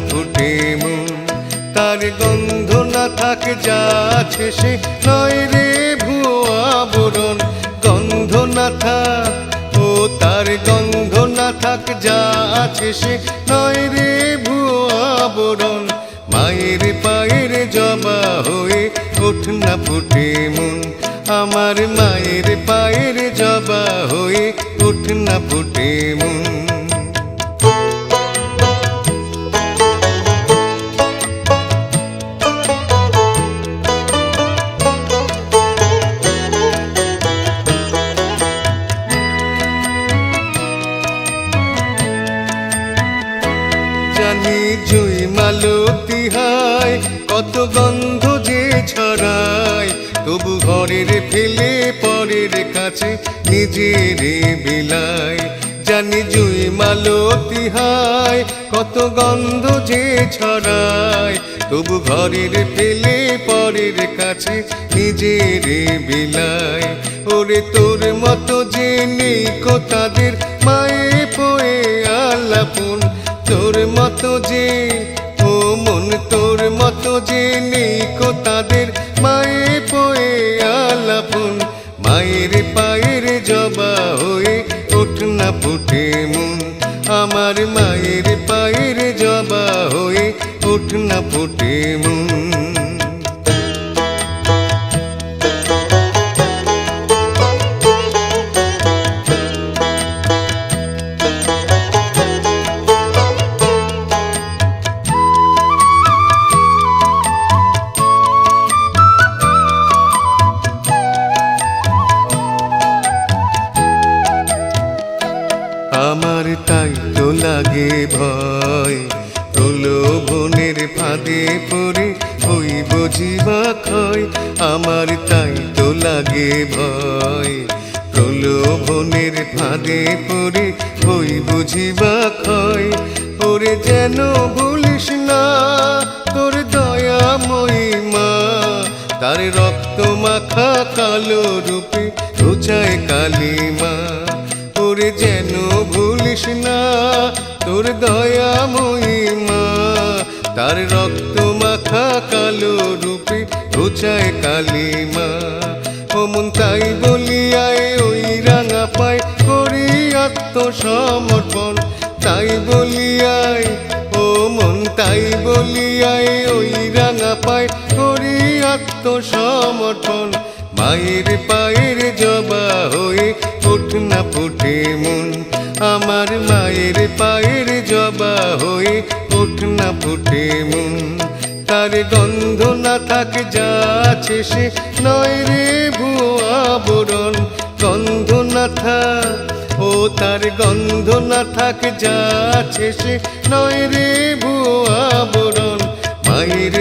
ফুটে মন। তার গন্ধ না থাক যা আছে সে নয় রে ভুয়ো আবরণ। গন্ধ না থাক, ও তার গন্ধ না থাক যা আছে সে নয় রে ভুয়ো আবরণ। মায়ের পায়ের জবা হয়ে ওঠ না ফুটে মন। আমার মায়ের পায়ের জবা হয়ে ওঠ না ফুটে মন। জানি জুই মালতী হায় কত গন্ধ যে ছড়ায়, তবু ঘরের ফেলে পরের কাছে নিজের বিলায়। জানি জুই মালতী হায় কত গন্ধ যে ছড়ায়, তবু ঘরের ফেলে পরের কাছে নিজের বিলায়। ওরে তোর মতো যে নেই কো তাদের মায়ে পোয়ে আলাপন। তোর মতো যে, ও মন তোর মতো যে নেই কো তাদের মায়ে পোয়ে আলাপন। মায়ের পায়ের জবা হয়ে ওঠ না ফুটে মন। আমার মায়ের পায়ের জবা হয়ে ওঠ না ফুটে মন। আমার তাই তো লাগে ভয়, প্রলোভনের ফাঁদে পড়ে হইব জীবা ক্ষয়। আমার তাই তো লাগে ভয়, প্রলোভনের ফাঁদে পড়ে হইব জীবা ক্ষয়। ওরে যেন ভুলিস না তোর দয়াময়ী মা, তার রক্ত মাখা কালো রূপে ঘুচায় কালিমা। ওরে যেন ভুলিস না তোর দয়াময়ী মা, তার রক্ত মাখা কালো রূপে ঘুচায় কালিমা। ও মন তাই বলিয়ায় ওই রাঙা পায় করি আত্মসমর্পণ। তাই বলিয়ায়, ও মন তাই বলিয়ায় ওই রাঙা পায় করি আত্মসমর্পণ। মায়ের পায়ের জবা হয়ে ওঠ না ফুটে মন। আমার মায়ের পায়ের জবা হয়ে ওঠ না ফুটে মন। তার গন্ধ না থাক যা আছে সে নয় রে ভুয়ো আবরণ। গন্ধ না থাক, ও তার গন্ধ না থাক যা আছে সে নয় রে ভুয়ো আবরণ। মায়ের